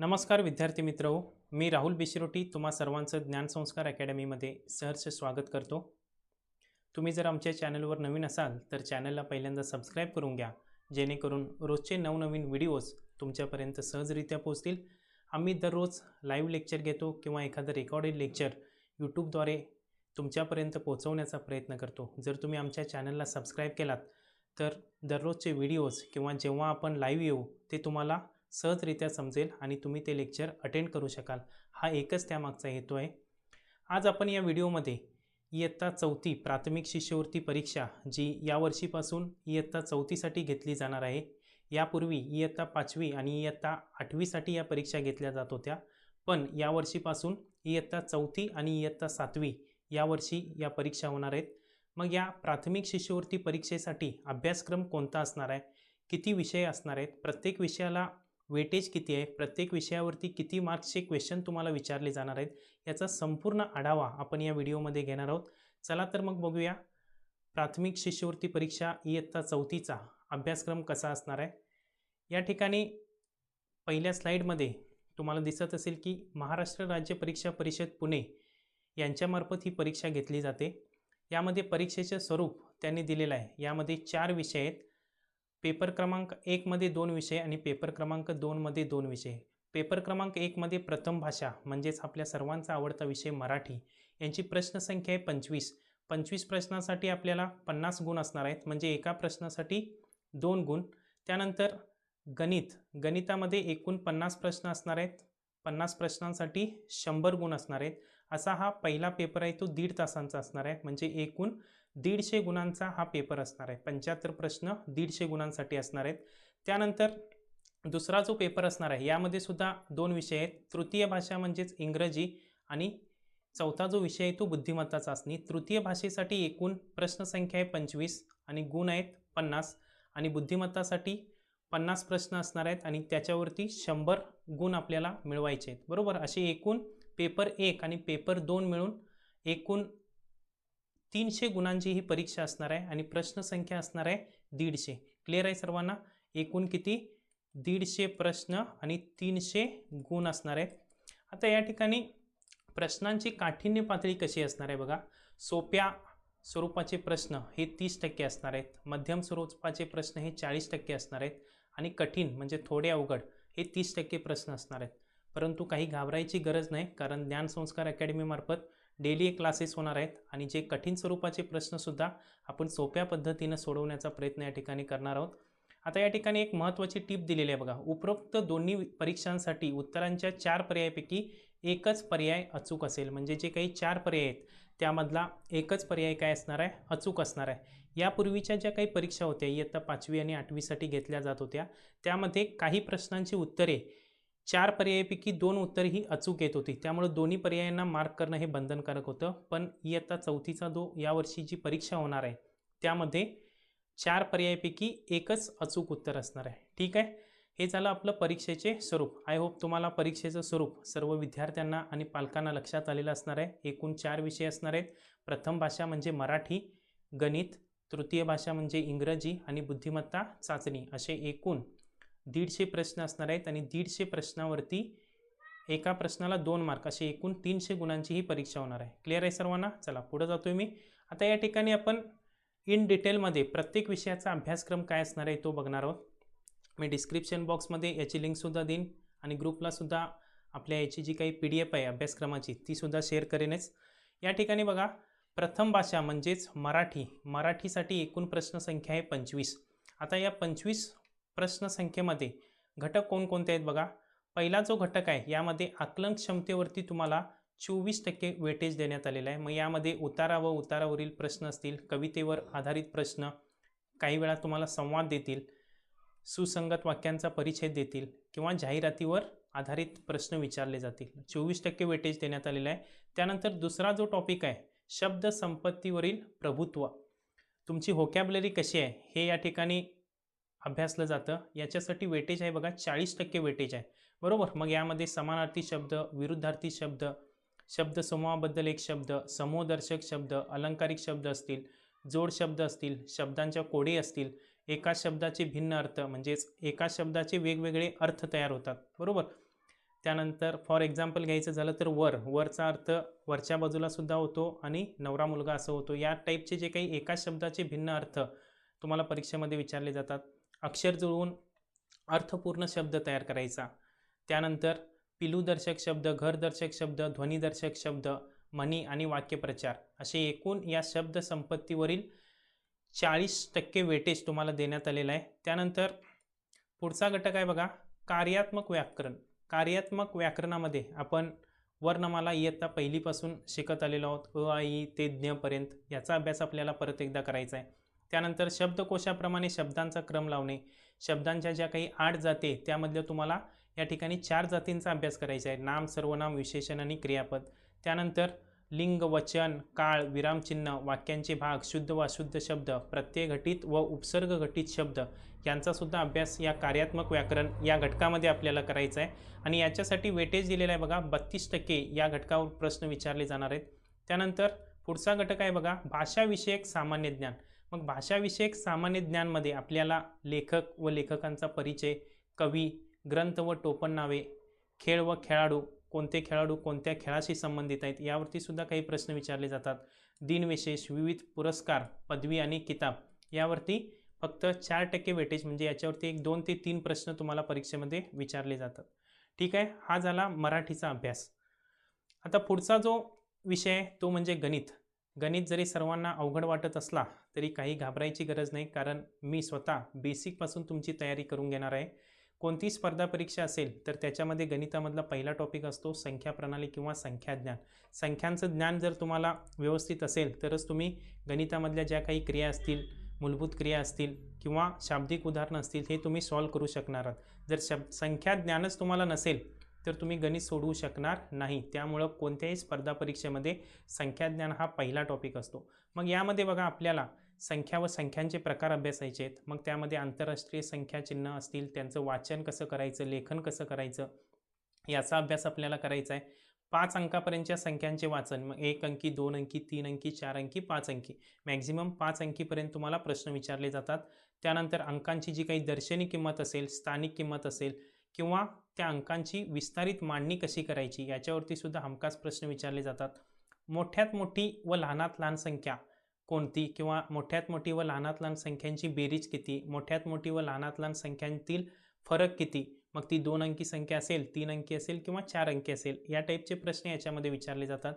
नमस्कार विद्यार्थी मित्रहो, मी राहुल बिशिरोटी तुम्हा सर्वांचं ज्ञानसंस्कार अकॅडमीमध्ये सहर्ष स्वागत करतो। तुम्ही जर आमच्या चॅनलवर नवीन असाल तर चॅनलला पहिल्यांदा सबस्क्राईब करून घ्या, जेणेकरून रोजचे नवनवीन व्हिडिओज तुमच्यापर्यंत सहजरित्या पोहोचतील। आम्ही दररोज लाईव्ह लेक्चर घेतो किंवा एखादं रेकॉर्डेड लेक्चर यूट्यूबद्वारे तुमच्यापर्यंत पोहोचवण्याचा प्रयत्न करतो। जर तुम्ही आमच्या चॅनलला सबस्क्राईब केलात तर दररोजचे व्हिडिओज किंवा जेव्हा आपण लाईव्ह येऊ ते तुम्हाला सहजरित्या समजेल आणि तुम्ही ते लेक्चर अटेंड करू शकाल। हा एकच त्यामागचा हेतू आहे। आज आपण या व्हिडिओमध्ये इयत्ता 4थी प्राथमिक शिष्यवृत्ती परीक्षा जी या वर्षीपासून इयत्ता 4थीसाठी घेतली जाणार आहे। यापूर्वी इयत्ता 5वी आणि इयत्ता 8वीसाठी या परीक्षा घेतल्या जात होत्या, पण या वर्षीपासून इयत्ता 4थी आणि इयत्ता 7वी यावर्षी या परीक्षा होणार आहेत। मग या प्राथमिक शिष्यवृत्ती परीक्षेसाठी अभ्यासक्रम कोणता असणार आहे, किती विषय असणार आहेत, प्रत्येक विषयाला वेटेज किती आहे, प्रत्येक विषयावरती किती मार्क्सचे क्वेश्चन तुम्हाला विचारले जाणार आहेत, याचा संपूर्ण आढावा आपण या व्हिडिओमध्ये घेणार आहोत। चला तर मग बघूया प्राथमिक शिष्यवृत्ती परीक्षा इयत्ता 4थीचा अभ्यासक्रम कसा असणार आहे। या ठिकाणी पहिल्या स्लाइडमध्ये तुम्हाला दिसत असेल की महाराष्ट्र राज्य परीक्षा परिषद पुणे यांच्यामार्फत ही परीक्षा घेतली जाते। यामध्ये परीक्षेचे स्वरूप त्यांनी दिलेले आहे। यामध्ये 4 विषय आहेत। पेपर क्रमांक 1 मध्ये 2 विषय आणि पेपर क्रमांक 2 मध्ये 2 विषय। पेपर क्रमांक 1 मध्ये प्रथम भाषा म्हणजेच आपल्या सर्वांचा आवडता विषय मराठी, यांची प्रश्नसंख्या आहे 25। 25 प्रश्नासाठी आपल्याला 50 गुण असणार आहेत, म्हणजे एका प्रश्नासाठी 2 गुण। त्यानंतर गणितामध्ये एकूण 50 प्रश्न असणार आहेत, 50 प्रश्नांसाठी 100 गुण असणार आहेत। असा हा पहिला पेपर आहे, तो 1.5 तासांचा असणार आहे, म्हणजे एकूण 150 गुणांचा हा पेपर असणार आहे। 75 प्रश्न 150 गुणांसाठी असणार आहेत। त्यानंतर दुसरा जो पेपर असणार आहे यामध्ये सुद्धा 2 विषय आहेत। तृतीय भाषा म्हणजेच इंग्रजी आणि चौथा जो विषय आहे तो बुद्धिमत्ता चाचणी। तृतीय भाषेसाठी एकूण प्रश्नसंख्या आहे 25 आणि गुण आहेत 50 आणि बुद्धिमत्तासाठी 50 प्रश्न असणार आहेत आणि त्याच्यावरती 100 गुण आपल्याला मिळवायचे आहेत, बरोबर। असे एकूण पेपर 1 आणि पेपर 2 मिळून एकूण 300 गुणांची ही परीक्षा असणार आहे आणि प्रश्नसंख्या असणार आहे 150। क्लिअर आहे सर्वांना? एकूण किती? 150 प्रश्न आणि 300 गुण असणार आहेत। आता या ठिकाणी प्रश्नांची काठिण्य पातळी कशी असणार आहे बघा। सोप्या स्वरूपाचे प्रश्न हे 30% असणार आहेत, मध्यम स्वरूपाचे प्रश्न हे 40% असणार आहेत आणि कठीण म्हणजे थोडे अवघड हे 30% प्रश्न असणार आहेत। परंतु काही घाबरायची गरज नाही, कारण ज्ञानसंस्कार अकॅडमीमार्फत डेली क्लासेस होणार आहेत आणि जे कठीण स्वरूपाचे प्रश्नसुद्धा आपण सोप्या पद्धतीने सोडवण्याचा प्रयत्न या ठिकाणी करणार आहोत। आता या ठिकाणी एक महत्त्वाची टिप दिलेली आहे बघा। उपरोक्त दोन्ही परीक्षांसाठी उत्तरांच्या 4 पर्यायापैकी एकच पर्याय अचूक असेल, म्हणजे जे काही 4 पर्याय आहेत त्यामधला एकच पर्याय काय असणार आहे? अचूक असणार आहे। यापूर्वीच्या ज्या काही परीक्षा होत्या इयत्ता 5वी आणि 8वीसाठी घेतल्या जात होत्या, त्यामध्ये काही प्रश्नांची उत्तरे 4 पर्यायापैकी 2 उत्तरे ही अचूक येत होती, त्यामुळे दोन्ही पर्यायांना मार्क करणं हे बंधनकारक होतं। पण इयत्ता 4थीचा जो यावर्षी जी परीक्षा होणार आहे त्यामध्ये 4 पर्यायापैकी एकच अचूक उत्तर असणार आहे। ठीक आहे, हे झालं आपलं परीक्षेचे स्वरूप। आय होप तुम्हाला परीक्षेचं स्वरूप सर्व विद्यार्थ्यांना आणि पालकांना लक्षात आलेलं असणार आहे। एकूण 4 विषय असणार आहेत। प्रथम भाषा म्हणजे मराठी, गणित, तृतीय भाषा म्हणजे इंग्रजी आणि बुद्धिमत्ता चाचणी, असे एकूण 150 प्रश्न असणार आहेत आणि 150 प्रश्नावरती एका प्रश्नाला 2 मार्क, असे एकूण 300 गुणांची ही परीक्षा होणार आहे। क्लिअर आहे सर्वांना? चला पुढे जातोय मी। आता या ठिकाणी आपण इन डिटेलमध्ये प्रत्येक विषयाचा अभ्यासक्रम काय असणार आहे तो बघणार आहोत। मी डिस्क्रिप्शन बॉक्समध्ये याची लिंकसुद्धा देईन आणि ग्रुपलासुद्धा आपल्या याची जी काही PDF आहे अभ्यासक्रमाची तीसुद्धा शेअर करेनच। या ठिकाणी बघा, प्रथम भाषा म्हणजेच मराठीसाठी एकूण प्रश्नसंख्या आहे 25। आता या 25 प्रश्नसंख्येमध्ये घटक कोणकोणते आहेत बघा। पहिला जो घटक आहे यामध्ये आकलन क्षमतेवरती तुम्हाला 24% वेटेज देण्यात आलेलं आहे। मग यामध्ये उतारा व उतारावरील प्रश्न असतील, कवितेवर आधारित प्रश्न, काही वेळा तुम्हाला संवाद देतील, सुसंगत वाक्यांचा परिचय देतील किंवा जाहिरातीवर आधारित प्रश्न विचारले जातील। 24% वेटेज देण्यात आलेलं आहे। त्यानंतर दुसरा जो टॉपिक आहे शब्द संपत्तीवरील प्रभुत्व, तुमची व्होकॅब्युलरी कशी आहे हे या ठिकाणी अभ्यासलं जातं। याच्यासाठी वेटेज आहे बघा 40% वेटेज आहे, बरोबर। मग यामध्ये समानार्थी शब्द, विरुद्धार्थी शब्द, शब्दसमूहाबद्दल एक शब्द, समूहदर्शक शब्द, अलंकारिक शब्द असतील, जोड शब्द असतील, शब्दांच्या कोडी असतील, एका शब्दाचे भिन्न अर्थ म्हणजेच एका शब्दाचे वेगवेगळे अर्थ तयार होतात, बरोबर। त्यानंतर फॉर एक्झाम्पल घ्यायचं झालं तर वरचा अर्थ वरच्या बाजूला सुद्धा होतो आणि नवरा मुलगा असं होतो. या टाईपचे जे काही एकाच शब्दाचे भिन्न अर्थ तुम्हाला परीक्षेमध्ये विचारले जातात. अक्षर जुळवून अर्थपूर्ण शब्द तयार करायचा. त्यानंतर पिलूदर्शक शब्द, घरदर्शक शब्द, ध्वनिदर्शक शब्द, म्हणी आणि वाक्यप्रचार असे एकूण या शब्द संपत्तीवरील 40% वेटेज तुम्हाला देण्यात आलेलं आहे. त्यानंतर पुढचा घटक आहे बघा, कार्यात्मक व्याकरण. कार्यात्मक व्याकरणामध्ये आपण वर्णमाला इयत्ता पहिलीपासून शिकत आलेलो आहोत, अ आ इ ते ज्ञपर्यंत. याचा अभ्यास आपल्याला परत एकदा करायचा आहे. त्यानंतर शब्दकोशाप्रमाणे शब्दांचा क्रम लावणे, शब्दांच्या ज्या काही 8 जाती त्यामधल्या तुम्हाला या ठिकाणी 4 जातींचा अभ्यास करायचा आहे, नाम, सर्वनाम, विशेषण आणि क्रियापद. त्यानंतर लिंग, वचन, काळ, विरामचिन्ह, वाक्यांचे भाग, शुद्ध व अशुद्ध शब्द, प्रत्यय घटित व उपसर्ग घटित शब्द यांचा सुद्धा अभ्यास या कार्यात्मक व्याकरण या घटकामध्ये आपल्याला करायचा आहे. आणि याच्यासाठी वेटेज दिलेला आहे बघा 32% या घटकावर प्रश्न विचारले जाणार आहेत. त्यानंतर पुढचा घटक आहे बघा, भाषाविषयक सामान्य ज्ञान. मग भाषाविषयक सामान्य ज्ञानमध्ये आपल्याला लेखक व लेखकांचा परिचय, कवी, ग्रंथ व टोपण नावे, खेळ व खेळाडू, कोणते खेळाडू कोणत्या खेळाशी संबंधित आहेत यावरती सुद्धा काही प्रश्न विचारले जातात. दिनविशेष, विविध पुरस्कार, पदवी आणि किताब यावरती फक्त 4% वेटेज, म्हणजे याच्यावरती 2 ते 3 प्रश्न तुम्हाला परीक्षेमध्ये विचारले जातात. ठीक आहे, हा झाला मराठीचा अभ्यास. आता पुढचा जो विषय आहे तो म्हणजे गणित. गणित जरी सर्वांना अवघड वाटत असला तरी काही घाबरायची गरज नाही, कारण मी स्वतः बेसिकपासून तुमची तयारी करून घेणार आहे. कोणती स्पर्धा परीक्षा असेल तर त्याच्यामध्ये गणितामधला पहिला टॉपिक असतो संख्या प्रणाली किंवा संख्याज्ञान. संख्यांचं ज्ञान जर तुम्हाला व्यवस्थित असेल तरच तुम्ही गणितामधल्या ज्या काही क्रिया असतील, मूलभूत क्रिया असतील किंवा शाब्दिक उदाहरणं असतील हे तुम्ही सॉल्व्ह करू शकणार आहात. जर संख्या ज्ञानच तुम्हाला नसेल तर तुम्ही गणित सोडवू शकणार नाही. त्यामुळं कोणत्याही स्पर्धा परीक्षेमध्ये संख्याज्ञान हा पहिला टॉपिक असतो. मग यामध्ये बघा आपल्याला संख्या व संख्यांचे प्रकार अभ्यासायचे आहेत. मग त्यामध्ये आंतरराष्ट्रीय संख्या चिन्ह असतील, त्यांचं वाचन कसं करायचं, लेखन कसं करायचं याचा अभ्यास आपल्याला करायचा आहे. 5 अंकापर्यंतच्या संख्यांचे वाचन, मग 1 अंकी, 2 अंकी, 3 अंकी, 4 अंकी, 5 अंकी, मॅक्झिमम 5 अंकीपर्यंत तुम्हाला प्रश्न विचारले जातात. त्यानंतर अंकांची जी काही दर्शनी किंमत असेल, स्थानिक किंमत असेल किंवा त्या अंकांची विस्तारित मांडणी कशी करायची याच्यावरती सुद्धा हमखास प्रश्न विचारले जातात. मोठ्यात मोठी व लहानात लहान संख्या कोणती किंवा मोठ्यात मोठी व लहानात लहान संख्यांची बेरीज किती, मोठ्यात मोठी व लहानात लहान संख्यांतील फरक किती, मग ती 2 अंकी संख्या असेल, 3 अंकी असेल किंवा 4 अंकी असेल, या टाईपचे प्रश्न याच्यामध्ये विचारले जातात.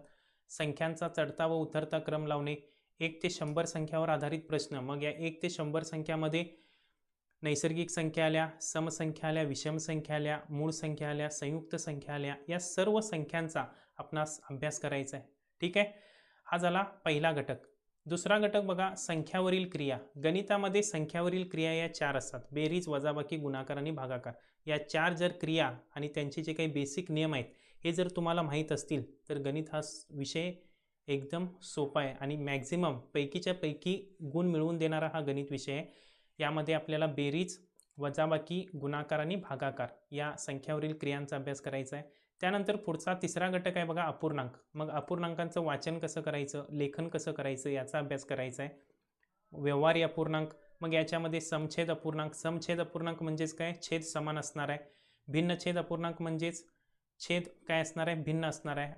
संख्यांचा चढता व उतरता क्रम लावणे, 1 ते 100 संख्यावर आधारित प्रश्न. मग या 1 ते 100 संख्यामध्ये नैसर्गिक संख्या आल्या, समसंख्या आल्या, विषम संख्या आल्या, मूळ संख्या आल्या, संयुक्त संख्या आल्या, या सर्व संख्यांचा आपणास अभ्यास करायचा आहे. ठीक आहे, हा झाला पहिला घटक. दुसरा घटक बघा, संख्यावरील क्रिया. गणितामध्ये संख्यावरील क्रिया या 4 असतात, बेरीज, वजाबाकी, गुणाकार आणि भागाकार. या 4 जर क्रिया आणि त्यांचे जे काही बेसिक नियम आहेत हे जर तुम्हाला माहीत असतील तर गणित हा विषय एकदम सोपा आहे आणि मॅक्झिमम पैकीच्या पैकी गुण मिळवून देणारा हा गणित विषय आहे. यामध्ये आपल्याला बेरीज, वजाबाकी, गुणाकार आणि भागाकार या संख्यावरील क्रियांचा अभ्यास करायचा आहे. त्यानंतर पुढचा तिसरा घटक आहे बघा, अपूर्णांक. मग अपूर्णांकांचं वाचन कसं करायचं, लेखन कसं करायचं याचा अभ्यास करायचा आहे. व्यवहारी अपूर्णांक, मग याच्यामध्ये समछेद अपूर्णांक. समछेद अपूर्णांक म्हणजेच काय, छेद समान असणार आहे. भिन्नछेद अपूर्णांक म्हणजेच छेद काय असणार आहे, भिन्न असणार आहे.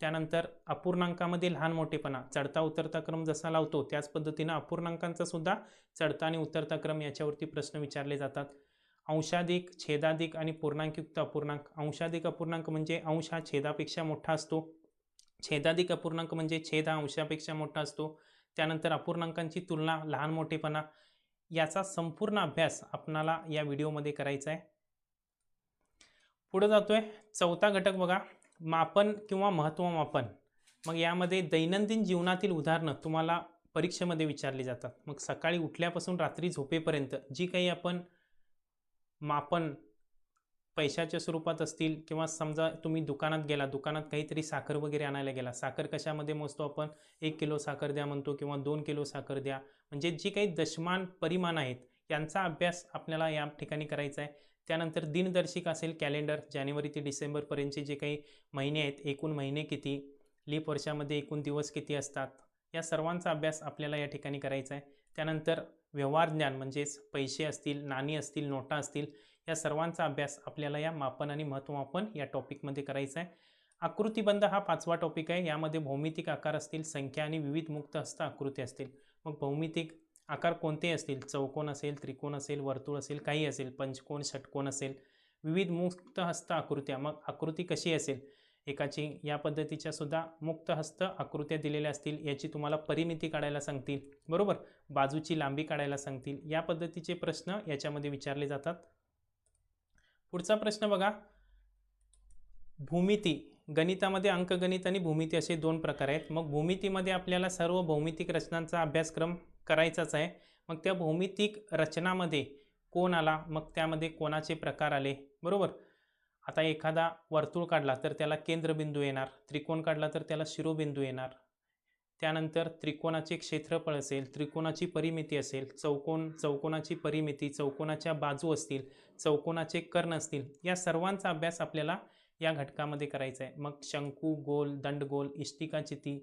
त्यानंतर अपूर्णांकामध्ये लहान मोठेपणा, चढता उतरता क्रम जसा लावतो त्याच पद्धतीनं अपूर्णांकांचा सुद्धा चढता आणि उतरता क्रम याच्यावरती प्रश्न विचारले जातात. अंशाधिक, छेदाधिक आणि पूर्णांकयुक्त अपूर्णांक. अंशाधिक अपूर्णांक म्हणजे अंश हा छेदापेक्षा मोठा असतो. छेदाधिक अपूर्णांक म्हणजे छेद हा अंशापेक्षा मोठा असतो. त्यानंतर अपूर्णांकांची तुलना, लहान मोठेपणा याचा संपूर्ण अभ्यास आपणाला या व्हिडिओमध्ये करायचा आहे. पुढे जातोय, चौथा घटक बघा, मापन किंवा महत्त्वमापन. मग यामध्ये दैनंदिन जीवनातील उदाहरणं तुम्हाला परीक्षेमध्ये विचारली जातात. मग सकाळी उठल्यापासून रात्री झोपेपर्यंत जी काही आपण मापन पैशाच्या स्वरूपात असतील किंवा समजा तुम्ही दुकानात गेला, दुकानात काहीतरी साखर वगैरे आणायला गेला, साखर कशामध्ये मोजतो आपण, 1 किलो साखर द्या म्हणतो किंवा 2 किलो साखर द्या, म्हणजे जी काही दशमान परिमाण आहेत यांचा अभ्यास आपल्याला या ठिकाणी करायचा आहे. त्यानंतर दिनदर्शिका असेल, कॅलेंडर, जानेवारी ते डिसेंबरपर्यंतचे जे काही महिने आहेत, एकूण महिने किती, लीप वर्षामध्ये एकूण दिवस किती असतात, या सर्वांचा अभ्यास आपल्याला या ठिकाणी करायचा आहे. त्यानंतर व्यवहार ज्ञान म्हणजेच पैसे असतील, नाणी असतील, नोटा असतील या सर्वांचा अभ्यास आपल्याला या मापन आणि महत्त्वमापन या टॉपिकमध्ये करायचा आहे. आकृतिबंध हा 5वा टॉपिक आहे. यामध्ये भौमितिक आकार असतील, संख्या आणि विविध मुक्त हस्त आकृती असतील. मग भौमितिक आकार कोणते असतील? चौकोन असेल, त्रिकोण असेल, वर्तुळ असेल, काही असेल, पंचकोन, षटकोन असेल. विविध मुक्त हस्त आकृत्या, मग आकृती कशी असेल एकाची, या पद्धतीच्या सुद्धा मुक्त हस्त आकृत्या दिलेल्या असतील. याची तुम्हाला परिमिती काढायला सांगतील, बरोबर, बाजूची लांबी काढायला सांगतील. या पद्धतीचे प्रश्न याच्यामध्ये विचारले जातात. पुढचा प्रश्न बघा, भूमिती. गणितामध्ये अंकगणित आणि भूमिती असे 2 प्रकार आहेत. मग भूमितीमध्ये आपल्याला सर्व भौमितिक रचनांचा अभ्यासक्रम करायचाच आहे. मग त्या भौमितिक रचनामध्ये कोण आला, मग त्यामध्ये कोणाचे प्रकार आले, बरोबर. आता एखादा वर्तुळ काढला तर त्याला केंद्रबिंदू येणार, त्रिकोण काढला तर त्याला शिरोबिंदू येणार. त्यानंतर त्रिकोणाचे क्षेत्रफळ असेल, त्रिकोणाची परिमिती असेल, चौकोनाची परिमिती, चौकोनाच्या बाजू असतील, चौकोनाचे कर्ण असतील. या सर्वांचा अभ्यास आपल्याला या घटकामध्ये करायचा आहे. मग शंकू, गोल, दंडगोल, इष्टिकाचिती,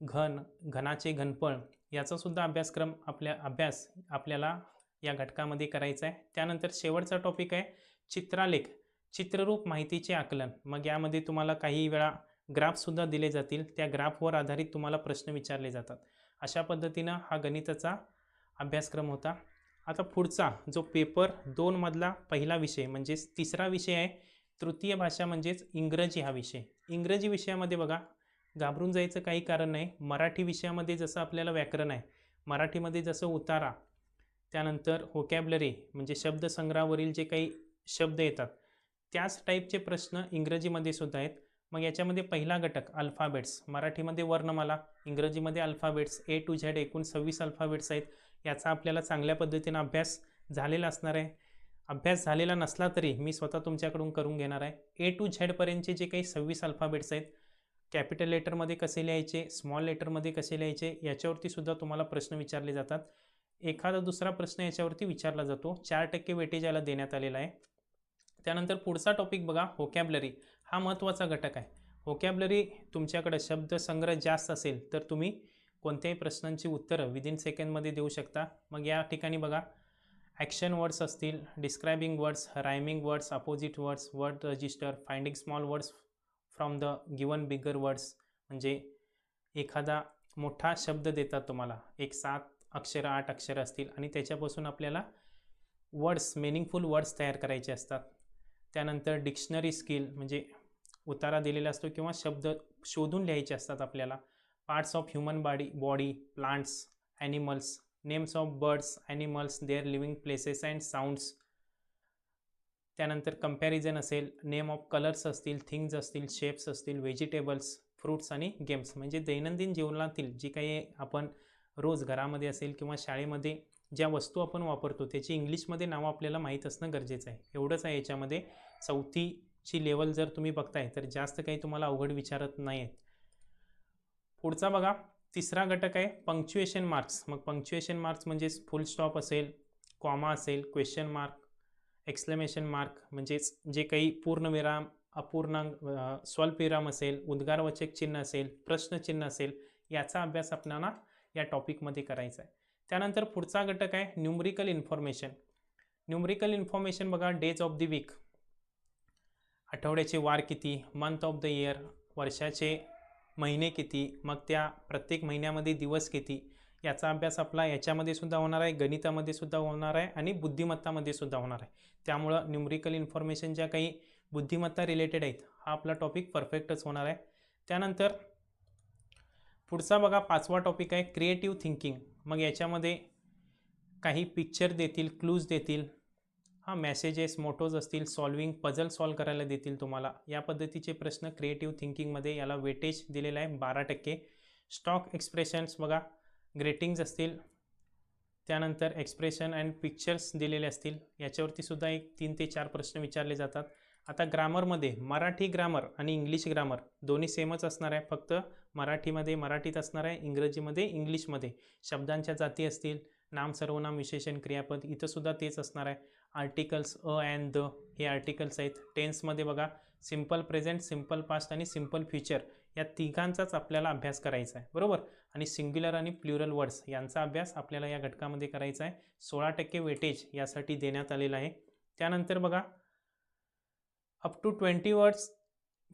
घनाचे घनफळ याचा सुद्धा अभ्यासक्रम आपल्याला या घटकामध्ये करायचा आहे. त्यानंतर शेवटचा टॉपिक आहे चित्रालेख, चित्ररूप माहितीचे आकलन. मग यामध्ये तुम्हाला काही वेळा ग्राफसुद्धा दिले जातील. त्या ग्राफवर आधारित तुम्हाला प्रश्न विचारले जातात. अशा पद्धतीनं हा गणिताचा अभ्यासक्रम होता. आता पुढचा जो पेपर 2 मधला पहिला विषय म्हणजेच तिसरा विषय आहे तृतीय भाषा म्हणजेच इंग्रजी हा विषय. इंग्रजी विषयामध्ये बघा, घाबरून जायचं काही कारण नाही. मराठी विषयामध्ये जसं आपल्याला व्याकरण आहे, मराठीमध्ये जसं उतारा, त्यानंतर व्होकॅब्लरी म्हणजे शब्दसंग्रहावरील जे काही शब्द येतात त्याच टाईपचे प्रश्न इंग्रजीमध्ये सुद्धा आहेत. मग याच्यामध्ये पहिला घटक अल्फाबेट्स, मराठीमध्ये वर्णमाला, इंग्रजीमध्ये अल्फाबेट्स, A to Z एकूण 26 अल्फाबेट्स आहेत. याचा आपल्याला चांगल्या पद्धतीनं अभ्यास झालेला असणार आहे. अभ्यास झालेला नसला तरी मी स्वतः तुमच्याकडून करून घेणार आहे. A to Z पर्यंतचे जे काही 26 अल्फाबेट्स आहेत, कॅपिटल लेटरमध्ये कसे लिहायचे, स्मॉल लेटरमध्ये कसे लिहायचे, याच्यावरती सुद्धा तुम्हाला प्रश्न विचारले जातात. एखादा दुसरा प्रश्न याच्यावरती विचारला जातो. 4% वेटेज याला देण्यात आलेला आहे. त्यानंतर पुढचा टॉपिक बघा, व्होकॅब्लरी. हा महत्त्वाचा घटक आहे. व्होकॅब्लरी तुमच्याकडे शब्दसंग्रह जास्त असेल तर तुम्ही कोणत्याही प्रश्नांची उत्तरं विदिन सेकंडमध्ये देऊ शकता. मग या ठिकाणी बघा, ॲक्शन वर्ड्स असतील, describing words, rhyming words, opposite words, word register, finding small words from the given bigger words. म्हणजे एखादा मोठा शब्द देतात तुम्हाला, एक 7 अक्षरं 8 अक्षरं असतील आणि त्याच्यापासून आपल्याला वर्ड्स, मिनिंगफुल वर्ड्स तयार करायचे असतात. त्यानंतर डिक्शनरी स्किल म्हणजे उतारा दिलेला असतो किंवा शब्द शोधून लिहायचे असतात आपल्याला. Parts of human body, plants, animals, names of birds, animals, their living places and sounds. त्यानंतर कंपॅरिझन असेल, नेम ऑफ कलर्स असतील, थिंग्स असतील, शेप्स असतील, व्हेजिटेबल्स, फ्रूट्स आणि गेम्स. म्हणजे दैनंदिन जीवनातील जी काही आपण रोज घरामध्ये असेल किंवा शाळेमध्ये ज्या वस्तू आपण वापरतो त्याची इंग्लिशमध्ये नावं आपल्याला माहीत असणं गरजेचं आहे. एवढंच आहे याच्यामध्ये. 4थीची लेवल जर तुम्ही बघताय तर जास्त काही तुम्हाला अवघड विचारत नाही आहेत. पुढचा बघा, तिसरा घटक आहे पंक्च्युएशन मार्क्स. मग पंक्च्युएशन मार्क्स म्हणजेच फुल स्टॉप असेल, कॉमा असेल, क्वेश्चन मार्क, एक्सक्लेमेशन मार्क म्हणजेच जे काही पूर्णविराम, अपूर्णांक, स्वल्पविराम असेल, उद्गारवाचक चिन्ह असेल, प्रश्नचिन्ह असेल, याचा अभ्यास आपल्याला या टॉपिकमध्ये करायचा आहे. त्यानंतर पुढचा घटक आहे न्यूमरिकल इन्फॉर्मेशन. न्यूमरिकल इन्फॉर्मेशन बघा, डेज ऑफ द वीक, आठवड्याचे वार किती, मंथ ऑफ द इयर, वर्षाचे महिने किती, मग त्या प्रत्येक महिन्यामध्ये दिवस किती, याचा अभ्यास आपला याच्यामध्ये सुद्धा होणार आहे, गणितामध्ये सुद्धा होणार आहे आणि बुद्धिमत्तामध्ये सुद्धा होणार आहे. त्यामुळं न्यूमरिकल इन्फॉर्मेशन ज्या काही बुद्धिमत्ता रिलेटेड आहेत हा आपला टॉपिक परफेक्टच होणार आहे. त्यानंतर पुढचा बघा, 5वा टॉपिक आहे क्रिएटिव्ह थिंकिंग. मग याच्यामध्ये काही पिक्चर देतील, क्लूज देतील, मेसेजेस, मोटोज असतील, सॉल्विंग, पझल सॉल्व करायला देतील तुम्हाला. या पद्धतीचे प्रश्न क्रिएटिव्ह थिंकिंगमध्ये याला वेटेज दिलेला आहे 12%. स्टॉक एक्सप्रेशन्स बघा, ग्रेटिंग्स असतील, त्यानंतर एक्सप्रेशन अँड पिक्चर्स दिलेले असतील. याच्यावरती सुद्धा एक 3 ते 4 प्रश्न विचारले जातात. आता ग्रामरमध्ये मराठी ग्रामर आणि इंग्लिश ग्रामर दोन्ही सेमच असणार आहे. फक्त मराठीमध्ये मराठीत असणार आहे, इंग्रजीमध्ये इंग्लिशमध्ये. शब्दांच्या जाती असतील, नाम, सर्वनाम, विशेषण, क्रियापद, इथं सुद्धा तेच असणार आहे. आर्टिकल्स अ अँड द हे आर्टिकल्स आहेत. टेन्समध्ये बघा, सिम्पल प्रेझेंट, सिम्पल पास्ट आणि सिम्पल फ्युचर या तिघांचाच आपल्याला अभ्यास करायचा आहे, बरोबर. आणि सिंग्युलर आणि प्लुरल वर्ड्स यांचा अभ्यास आपल्याला या घटकामध्ये करायचा आहे. 16% वेटेज यासाठी देण्यात आलेला आहे. त्यानंतर बघा अप टू 20 वर्ड्स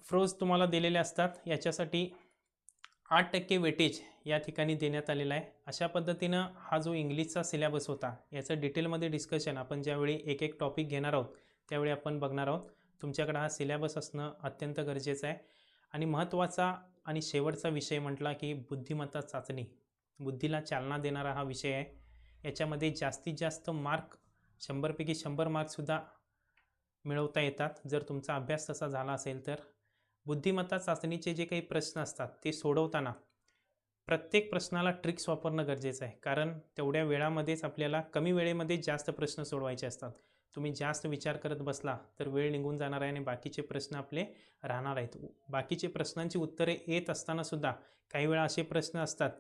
फ्रोज तुम्हाला दिलेले असतात, याच्यासाठी 8% वेटेज या ठिकाणी देण्यात आलेला आहे. अशा पद्धतीनं हा जो इंग्लिशचा सिलेबस होता याचं डिटेलमध्ये डिस्कशन आपण ज्यावेळी एक एक टॉपिक घेणार आहोत त्यावेळी आपण बघणार आहोत. तुमच्याकडे हा सिलेबस असणं अत्यंत गरजेचं आहे. आणि महत्त्वाचा आणि शेवटचा विषय म्हटला की बुद्धिमत्ता चाचणी, बुद्धीला चालना देणारा हा विषय आहे. याच्यामध्ये जास्तीत जास्त मार्क 100पैकी 100 मार्कसुद्धा मिळवता येतात जर तुमचा अभ्यास तसा झाला असेल तर. बुद्धिमत्ता चाचणीचे जे काही प्रश्न असतात ते सोडवताना प्रत्येक प्रश्नाला ट्रिक्स वापरणं गरजेचं आहे, कारण तेवढ्या वेळामध्येच आपल्याला कमी वेळेमध्ये जास्त प्रश्न सोडवायचे असतात. तुम्ही जास्त विचार करत बसला तर वेळ निघून जाणार आहे आणि बाकीचे प्रश्न आपले राहणार आहेत. बाकीचे प्रश्नांची उत्तरे येत असताना सुद्धा काही वेळा असे प्रश्न असतात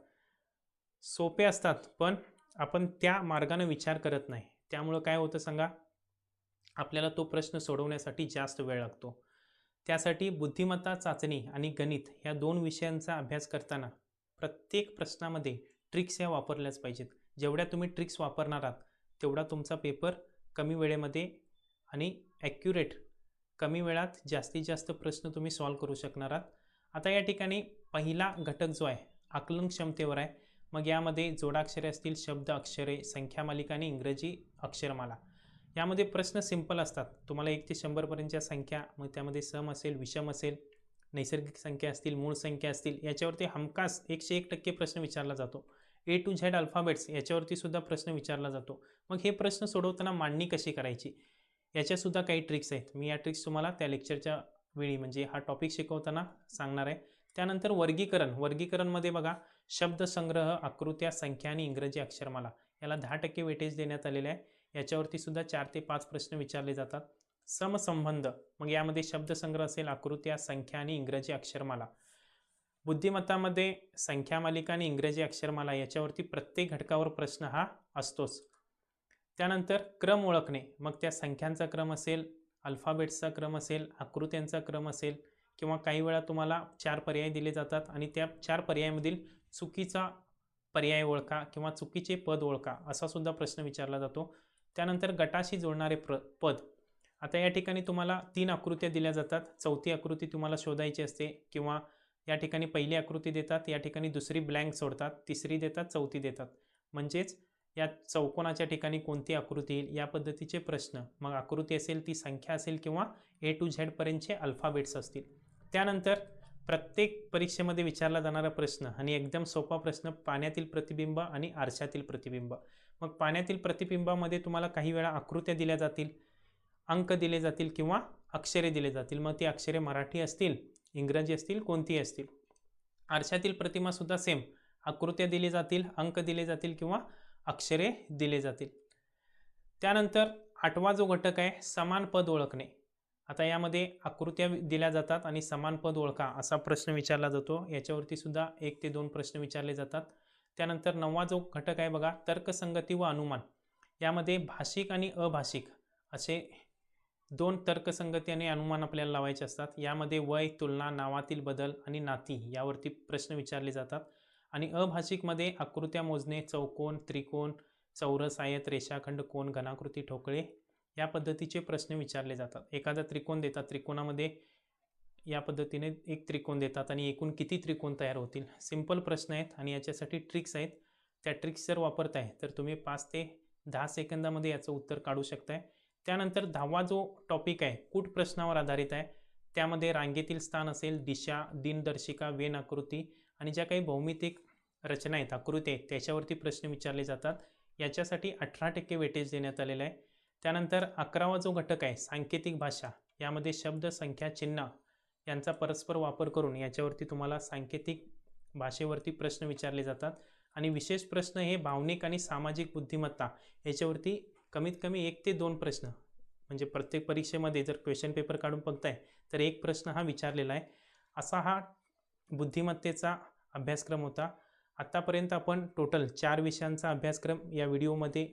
सोपे असतात पण आपण त्या मार्गाने विचार करत नाही, त्यामुळं काय होतं सांगा, आपल्याला तो प्रश्न सोडवण्यासाठी जास्त वेळ लागतो. त्यासाठी बुद्धिमत्ता चाचणी आणि गणित या 2 विषयांचा अभ्यास करताना प्रत्येक प्रश्नामध्ये ट्रिक्स या वापरल्याच पाहिजेत. जेवढ्या तुम्ही ट्रिक्स वापरणार आहात तेवढा तुमचा पेपर कमी वेळेमध्ये आणि ॲक्युरेट कमी वेळात जास्तीत जास्त प्रश्न तुम्ही सॉल्व करू शकणार आहात. आता या ठिकाणी पहिला घटक जो आहे आकलन क्षमतेवर आहे. मग यामध्ये जोडाक्षरे असतील, शब्द अक्षरे, संख्या मालिका आणि इंग्रजी अक्षरमाला. यामध्ये प्रश्न सिंपल असतात. तुम्हाला 1 ते 100पर्यंतच्या संख्या, मग त्यामध्ये सम असेल, विषम असेल, नैसर्गिक संख्या असतील, मूळ संख्या असतील, याच्यावरती हमखास 101% प्रश्न विचारला जातो. A to Z अल्फाबेट्स याच्यावरती सुद्धा प्रश्न विचारला जातो. मग हे प्रश्न सोडवताना मांडणी कशी करायची याच्यासुद्धा काही ट्रिक्स आहेत. मी या ट्रिक्स तुम्हाला त्या लेक्चरच्या वेळी म्हणजे हा टॉपिक शिकवताना सांगणार आहे. त्यानंतर वर्गीकरणमध्ये बघा शब्दसंग्रह, आकृत्या, संख्या आणि इंग्रजी अक्षरमाला याला 10% वेटेज देण्यात आलेले आहे. याच्यावरती सुद्धा 4 ते 5 प्रश्न विचारले जातात. समसंबंध, मग यामध्ये शब्दसंग्रह असेल, आकृत्या, संख्या आणि इंग्रजी अक्षरमाला. बुद्धिमत्तामध्ये संख्या मालिका आणि इंग्रजी अक्षरमाला याच्यावरती प्रत्येक घटकावर प्रश्न हा असतोच. त्यानंतर क्रम ओळखणे, मग त्या संख्यांचा क्रम असेल, अल्फाबेट्सचा क्रम असेल, आकृत्यांचा क्रम असेल, किंवा काही वेळा तुम्हाला 4 पर्याय दिले जातात आणि त्या 4 पर्यायामधील चुकीचा पर्याय ओळखा किंवा चुकीचे पद ओळखा असा सुद्धा प्रश्न विचारला जातो. त्यानंतर गटाशी जोडणारे पद. आता या ठिकाणी तुम्हाला 3 आकृत्या दिल्या जातात. चौथी आकृती तुम्हाला शोधायची असते, किंवा या ठिकाणी पहिली आकृती देतात, या ठिकाणी दुसरी ब्लँक सोडतात, तिसरी देतात, चौथी देतात. म्हणजेच या चौकोनाच्या ठिकाणी कोणती आकृती येईल या पद्धतीचे प्रश्न. मग आकृती असेल ती संख्या असेल किंवा A to Z पर्यंतचे अल्फाबेट्स असतील. त्यानंतर प्रत्येक परीक्षेमध्ये विचारला जाणारा प्रश्न आणि एकदम सोपा प्रश्न, पाण्यातील प्रतिबिंब आणि आरशातील प्रतिबिंब. मग पाण्यातील प्रतिबिंबामध्ये तुम्हाला काही वेळा आकृत्या दिल्या जातील, अंक दिले जातील किंवा अक्षरे दिले जातील. मग ती अक्षरे मराठी असतील, इंग्रजी असतील, कोणतीही असतील. आरशातील प्रतिमासुद्धा सेम, आकृत्या दिली जातील, अंक दिले जातील किंवा अक्षरे दिले जातील. त्यानंतर 8वा जो घटक आहे समान पद ओळखणे. आता यामध्ये आकृत्या दिल्या जातात आणि समान पद ओळखा असा प्रश्न विचारला जातो. याच्यावरती सुद्धा 1 ते 2 प्रश्न विचारले जातात. त्यानंतर 9वा जो घटक आहे बघा तर्कसंगती व अनुमान. यामध्ये भाषिक आणि अभाषिक असे 2 तर्कसंगती आणि अनुमान आपल्याला लावायचे असतात. यामध्ये वय, तुलना, नावातील बदल आणि नाती यावरती प्रश्न विचारले जातात. आणि अभाषिकमध्ये आकृत्या मोजणे, चौकोन, त्रिकोण, चौरस, आयत, रेषाखंड, कोन, घनाकृती, ठोकळे या पद्धतीचे प्रश्न विचारले जातात. एखादा त्रिकोण देतात, त्रिकोणामध्ये या पद्धतीने एक त्रिकोण देतात आणि एकूण किती त्रिकोण तयार होतील. सिंपल प्रश्न आहेत आणि याच्यासाठी ट्रिक्स आहेत. त्या ट्रिक्स जर वापरताय तर तुम्ही 5 ते 10 सेकंदामध्ये याचं उत्तर काढू शकताय. त्यानंतर 10वा जो टॉपिक आहे कूट प्रश्नावर आधारित आहे. त्यामध्ये रांगेतील स्थान असेल, दिशा, दिनदर्शिका, वेन आकृती आणि ज्या काही भौमितिक रचना आहेत, आकृती आहेत त्याच्यावरती प्रश्न विचारले जातात. याच्यासाठी 18% वेटेज देण्यात आलेलं आहे. त्यानंतर 11वा जो घटक आहे सांकेतिक भाषा. यामध्ये शब्द, संख्या, चिन्ह यांचा परस्पर वापर करून याच्यावरती तुम्हाला सांकेतिक भाषेवरती प्रश्न विचारले जातात. आणि विशेष प्रश्न हे भावनिक आणि सामाजिक बुद्धिमत्ता याच्यावरती कमीत कमी 1 ते 2 प्रश्न, म्हणजे प्रत्येक परीक्षेमध्ये जर क्वेश्चन पेपर काढून बघताय तर 1 प्रश्न हा विचारलेला आहे. असा हा बुद्धिमत्तेचा अभ्यासक्रम होता. आत्तापर्यंत आपण टोटल 4 विषयांचा अभ्यासक्रम या व्हिडिओमध्ये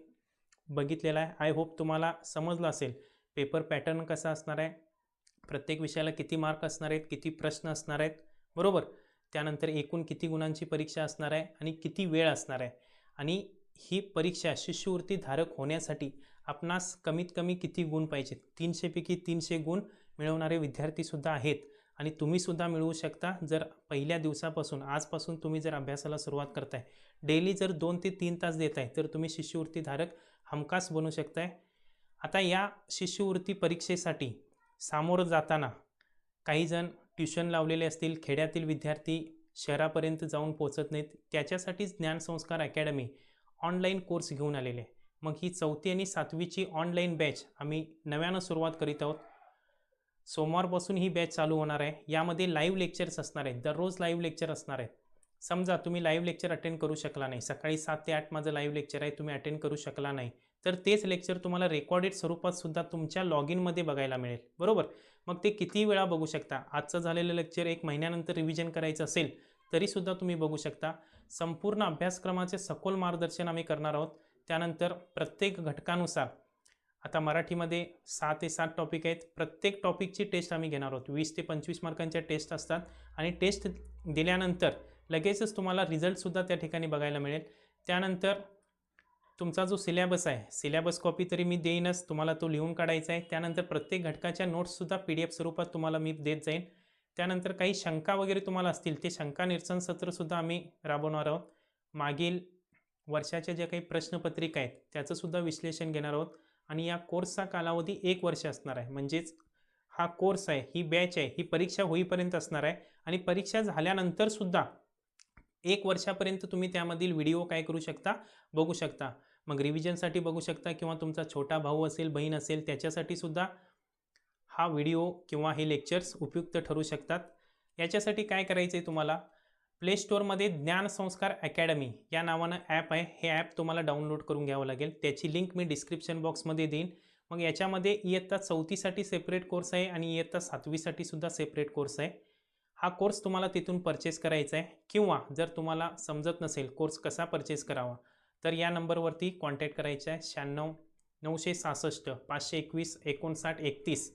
बघितलेला आहे. आय होप तुम्हाला समजलं असेल पेपर पॅटर्न कसा असणार आहे, प्रत्येक विषयाला किती मार्क असणार आहेत, किती प्रश्न असणार आहेत, बरोबर. त्यानंतर एकूण किती गुणांची परीक्षा असणार आहे आणि किती वेळ असणार आहे. आणि ही परीक्षा शिष्यवृत्ती धारक होण्यासाठी आपणास कमीत कमी किती गुण पाहिजेत? 300 पैकी 300 गुण मिळवणारे विद्यार्थीसुद्धा आहेत आणि तुम्हीसुद्धा मिळवू शकता. जर पहिल्या दिवसापासून आजपासून तुम्ही जर अभ्यासाला सुरुवात करताय, डेली जर 2 ते 3 तास देताय, तर तुम्ही शिष्यवृत्ती धारक हमखास बनू शकताय. आता या शिष्यवृत्ती परीक्षेसाठी सामोरं जाताना काही जण ट्युशन लावलेले असतील, खेड्यातील विद्यार्थी शहरापर्यंत जाऊन पोहोचत नाहीत, त्याच्यासाठीच ज्ञानसंस्कार अकॅडमी ऑनलाईन कोर्स घेऊन आलेले आहे. मग ही 4थी आणि 7वीची ऑनलाईन बॅच आम्ही नव्यानं सुरुवात करीत आहोत. सोमवारपासून ही बॅच चालू होणार आहे. यामध्ये लाईव्ह लेक्चर्स असणार आहेत, दररोज लाईव्ह लेक्चर असणार आहेत. समजा तुम्ही लाईव्ह लेक्चर अटेंड करू शकला नाही, सकाळी 7 ते 8 माझं लाईव्ह लेक्चर आहे, तुम्ही अटेंड करू शकला नाही, तर तेच लेक्चर तुम्हाला रेकॉर्डेड स्वरूपात सुद्धा तुमच्या लॉग इनमध्ये बघायला मिळेल, बरोबर. मग ते किती वेळा बघू शकता. आजचं झालेलं लेक्चर 1 महिन्यानंतर रिव्हिजन करायचं असेल तरीसुद्धा तुम्ही बघू शकता. संपूर्ण अभ्यासक्रमाचे सखोल मार्गदर्शन आम्ही करणार आहोत. त्यानंतर प्रत्येक घटकानुसार आता मराठीमध्ये 6 ते 7 टॉपिक आहेत. प्रत्येक टॉपिकची टेस्ट आम्ही घेणार आहोत. 20 ते 25 मार्कांच्या टेस्ट असतात आणि टेस्ट दिल्यानंतर लगेचच तुम्हाला रिझल्टसुद्धा त्या ठिकाणी बघायला मिळेल. त्यानंतर तुमचा जो सिलेबस आहे, सिलेबस कॉपी तरी मी देईनच, तुम्हाला तो लिहून काढायचा आहे. त्यानंतर प्रत्येक घटकाच्या नोट्ससुद्धा PDF स्वरूपात तुम्हाला मी देत जाईन. त्यानंतर काही शंका वगैरे तुम्हाला असतील, ते शंका निरसन सत्रसुद्धा आम्ही राबवणार आहोत. मागील वर्षाच्या ज्या काही प्रश्नपत्रिका आहेत त्याचंसुद्धा विश्लेषण घेणार आहोत आणि या कोर्सचा कालावधी 1 वर्ष असणार आहे. म्हणजेच हा कोर्स आहे, ही बॅच आहे, ही परीक्षा होईपर्यंत असणार आहे आणि परीक्षा झाल्यानंतरसुद्धा 1 वर्षापर्यंत तुम्ही त्यामधील व्हिडिओ काय करू शकता, बघू शकता. मग रिव्हिजनसाठी बघू शकता किंवा तुमचा छोटा भाऊ असेल, बहीण असेल, त्याच्यासाठी सुद्धा हा व्हिडिओ किंवा हे लेक्चर्स उपयुक्त ठरू शकतात. याच्यासाठी काय करायचं आहे, तुम्हाला प्ले स्टोअरमध्ये ज्ञानसंस्कार अकॅडमी या नावानं ॲप आहे. हे ॲप तुम्हाला डाउनलोड करून घ्यावं लागेल. त्याची लिंक मी डिस्क्रिप्शन बॉक्समध्ये देईन. मग याच्यामध्ये इयत्ता 4थीसाठी सेपरेट कोर्स आहे आणि इयत्ता 7वीसाठी सुद्धा सेपरेट कोर्स आहे. हा कोर्स तुम्हाला तिथून परचेस करायचा आहे किंवा जर तुम्हाला समजत नसेल कोर्स कसा परचेस करावा, तर या नंबरवरती कॉन्टॅक्ट करायचा आहे. 96 966 521 5931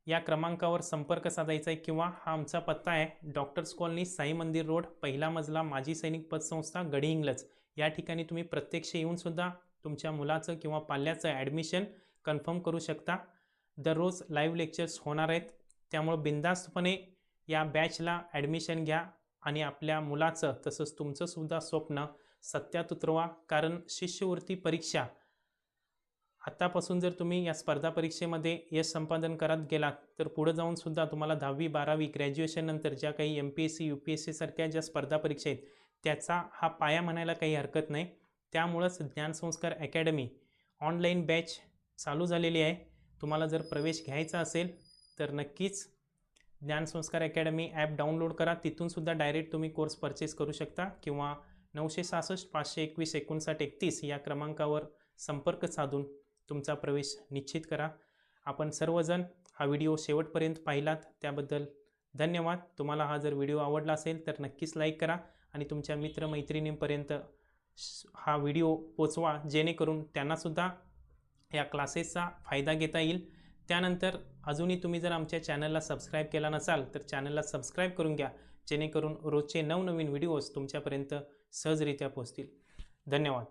या क्रमांकावर संपर्क साधायचा आहे किंवा हा आमचा पत्ता आहे, डॉक्टर्स कॉलनी, साई मंदिर रोड, पहिला मजला, माजी सैनिक पतसंस्था, गडहिंग्लज. या ठिकाणी तुम्ही प्रत्यक्ष येऊनसुद्धा तुमच्या मुलाचं किंवा पाल्याचं ॲडमिशन कन्फर्म करू शकता. दररोज लाईव्ह लेक्चर्स होणार आहेत, त्यामुळं बिनधास्तपणे या बॅचला ॲडमिशन घ्या आणि आपल्या मुलाचं तसंच तुमचंसुद्धा स्वप्न सत्यात उतरवा. कारण शिष्यवृत्ती परीक्षा आत्तापासून जर तुम्ही या स्पर्धा परीक्षेमध्ये यश संपादन करत गेलात, तर पुढं जाऊनसुद्धा तुम्हाला 10वी 12वी ग्रॅज्युएशननंतर ज्या काही MPSC UPSC सारख्या ज्या स्पर्धा परीक्षा आहेत त्याचा हा पाया म्हणायला काही हरकत नाही. त्यामुळंच ज्ञानसंस्कार अकॅडमी ऑनलाईन बॅच चालू झालेली आहे. तुम्हाला जर प्रवेश घ्यायचा असेल तर नक्कीच ज्ञानसंस्कार अकॅडमी ॲप डाउनलोड करा. तिथूनसुद्धा डायरेक्ट तुम्ही कोर्स परचेस करू शकता किंवा 966 521 5931 या क्रमांकावर संपर्क साधून तुमचा प्रवेश निश्चित करा. आपण सर्वजण हा व्हिडिओ शेवटपर्यंत पाहिलात त्याबद्दल धन्यवाद. तुम्हाला हा जर व्हिडिओ आवडला असेल तर नक्कीच लाईक करा आणि तुमच्या मित्रमैत्रिणींपर्यंत हा व्हिडिओ पोचवा, जेणेकरून त्यांनासुद्धा या क्लासेसचा फायदा घेता येईल. त्यानंतर अजूनही तुम्ही जर आमच्या चॅनलला सबस्क्राईब केला नसाल तर चॅनलला सबस्क्राईब करून घ्या, जेणेकरून रोजचे नवनवीन व्हिडिओज तुमच्यापर्यंत सहजरित्या पोहोचतील. धन्यवाद.